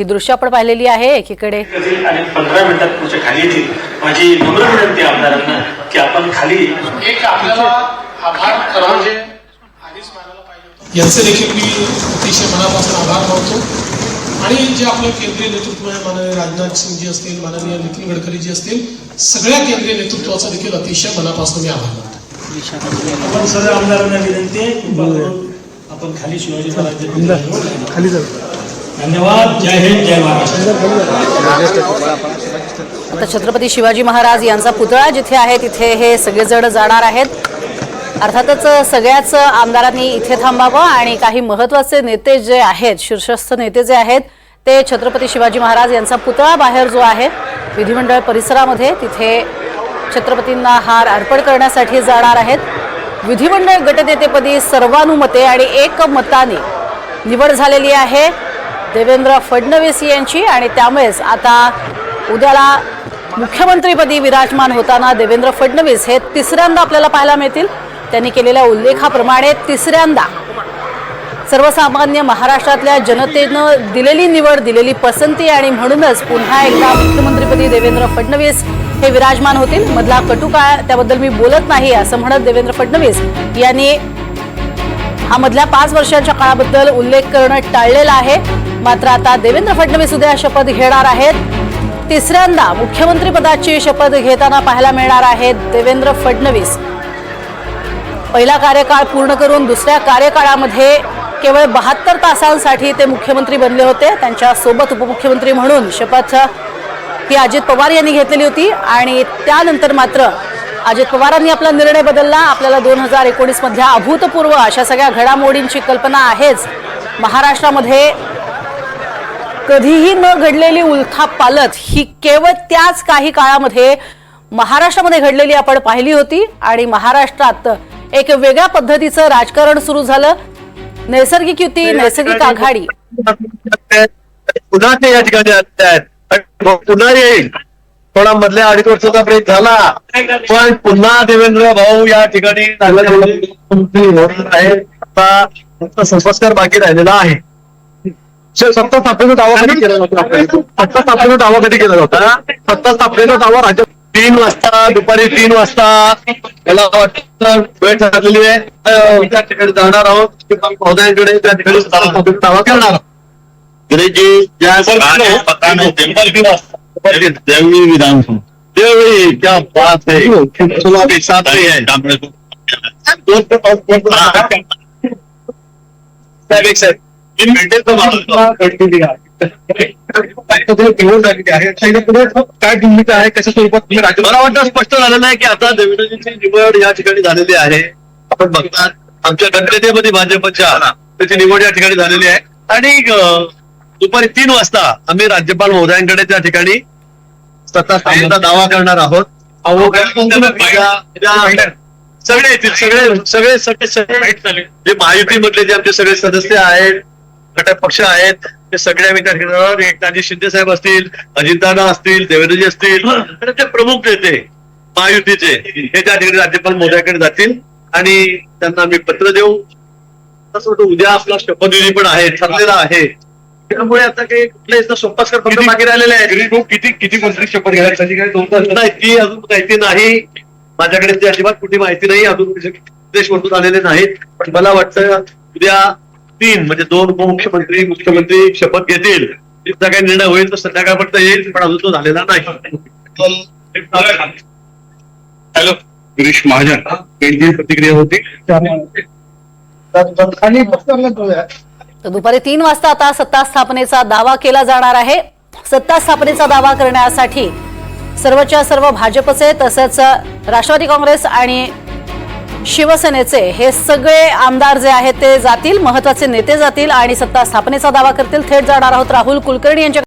ही दृश्य आपण पाहिलेली आहे। एकीकडे आणि 15 मिनिटात पुढच्या खाली येतील। माझी नम्र विनंती आमदारांना की आपण खाली एक आपल्याला आभार म्हणजे आधीच मानायला पाहिजे यांचे देखील मी अतिशय मनापासून आभार मानतो। आणि जे आपलं केंद्रीय नेतृत्व आहे, माननीय राजनाथ सिंह जी असतील, माननीय नितीन गडकरी जी असतील, सगळ्या केंद्रीय नेतृत्वाचा देखील अतिशय मनापासून मी आभार मानतो। आपण सर्व आमदारांना विनंती आहे आपण खाली शिवाजी महाराज खाली जाऊ। धन्यवाद। जय हिंद, जय महाराष्ट्र। आता छत्रपती शिवाजी महाराज यांचा पुतळा जिथे आहे तिथे हे सगळेजण जाणार आहेत। अर्थातच सगळ्याच आमदारांनी इथे थांबावं आणि काही महत्त्वाचे नेते जे आहेत, शीर्षस्थ नेते जे आहेत, ते छत्रपती शिवाजी महाराज यांचा पुतळा बाहेर जो आहे विधिमंडळ परिसरामध्ये तिथे छत्रपतींना हार अर्पण करण्यासाठी जाणार आहेत। विधिमंडळ गटनेतेपदी सर्वानुमते आणि एकमताने निवड झालेली आहे देवेंद्र फडणवीस यांची आणि त्यामुळेच आता उद्याला मुख्यमंत्रीपदी विराजमान होताना देवेंद्र फडणवीस हे तिसऱ्यांदा आपल्याला पाहायला मिळतील। त्यांनी केलेल्या उल्लेखाप्रमाणे तिसऱ्यांदा सर्वसामान्य महाराष्ट्रातल्या जनतेनं दिलेली निवड, दिलेली पसंती आणि म्हणूनच पुन्हा एकदा मुख्यमंत्रीपदी देवेंद्र फडणवीस हे विराजमान होतील। मधला कटुकाळ त्याबद्दल मी बोलत नाही असं म्हणत देवेंद्र फडणवीस यांनी हा मधल्या 5 वर्षांच्या काळाबद्दल उल्लेख करणं टाळलेला आहे। मात्र आता देवेंद्र फडणवीस उद्या शपथ घेणार आहेत। तिसऱ्यांदा मुख्यमंत्रीपदाची शपथ घेताना पाहायला मिळणार आहेत देवेंद्र फडणवीस। पहिला कार्यकाळ पूर्ण करून दुसऱ्या कार्यकाळामध्ये केवळ 72 तासांसाठी ते मुख्यमंत्री बनले होते। त्यांच्या सोबत उपमुख्यमंत्री म्हणून शपथ ही अजित पवार यांनी घेतलेली होती आणि त्यानंतर मात्र अजित पवारांनी आपला निर्णय बदलला। आपल्याला 2019 मधल्या अभूतपूर्व अशा सगळ्या घडामोडींची कल्पना आहेच। महाराष्ट्रामध्ये कधीही न घडलेली उलथापालथ ही केवळ त्याच काही काळामध्ये महाराष्ट्रामध्ये घडलेली आपण पाहिली होती आणि महाराष्ट्रात एक वेगळ्या पद्धतीचं राजकारण सुरू झालं। नैसर्गिक युती, नैसर्गिक आघाडी पुन्हा ते या ठिकाणी पुन्हा येईल। थोडा मधल्या 2.5 वर्षाचा ब्रेक झाला पण पुन्हा देवेंद्र भाऊ या ठिकाणी आहे। आता संस्कार बाकी राहिलेला आहे। सत्ता स्थापनेचा दावा कधी केला होता? सत्ता स्थापनेचा दावा कधी केला होता? सत्ता स्थापनेचा दावा राज्यात 3 वाजता, दुपारी 3 वाजता मला वाटतं वेळ ठरलेली आहे। त्या ठिकाणी जाणार आहोत महोदयांकडे, त्या ठिकाणी सत्ता स्थापनेचा दावा करणार आहोत। देवळी विधानसभा देवळी क्या बात है, एक साथ ही है। काय भूमिका आहे, कशा स्वरूपात तुम्ही राज्य? मला वाटतं स्पष्ट झालेलं आहे की आता देवेंद्रजींची निवड या ठिकाणी झालेली आहे। आपण बघतात आमच्या गणनेतेमध्ये भाजपच्या त्याची निवड या ठिकाणी झालेली आहे आणि दुपारी 3 वाजता आम्ही राज्यपाल महोदयांकडे त्या ठिकाणी सत्ता स्थापनेचा दावा करणार आहोत। सगळे येतील, सगळे जे महायुतीमधले जे आमचे सगळे सदस्य आहेत, घटक पक्ष आहेत, ते सगळे आम्ही त्या ठिकाणी एकनाथजी शिंदे साहेब असतील, अजितदादा असतील, देवेंद्रजी असतील, ते प्रमुख नेते महायुतीचे हे त्या ठिकाणी राज्यपाल महोदयाकडे जातील आणि त्यांना आम्ही पत्र देऊ। तसं उद्या आपला शपथविधी पण आहे, ठरलेला आहे। त्यामुळे आता काही कुठल्या सोपस्कर फक्त बाकी राहिलेले आहे। किती मंत्री शपथ घ्यायला ती अजून माहिती नाही माझ्याकडे, ती अजिबात कुठली माहिती नाही अजून, देशवरून आलेले नाहीत। पण मला वाटतं उद्या 3 म्हणजे 2 उपमुख्यमंत्री, मुख्यमंत्री शपथ घेतील। तिथला काही निर्णय होईल तर संध्याकाळपर्यंत येईल, पण अजून तो झालेला नाही। हॅलो, गिरीश महाजन यांची प्रतिक्रिया होती। तर दुपारी 3 वाजता आता सत्ता स्थापनेचा दावा केला जाणार आहे। सत्ता स्थापनेचा दावा करण्यासाठी सर्वच्या सर्व भाजपचे तसंच राष्ट्रवादी काँग्रेस आणि शिवसेनेचे हे सगळे आमदार जे आहेत ते जातील, महत्त्वाचे नेते जातील आणि सत्ता स्थापनेचा दावा करतील। थेट जाणार आहोत राहुल कुलकर्णी यांच्या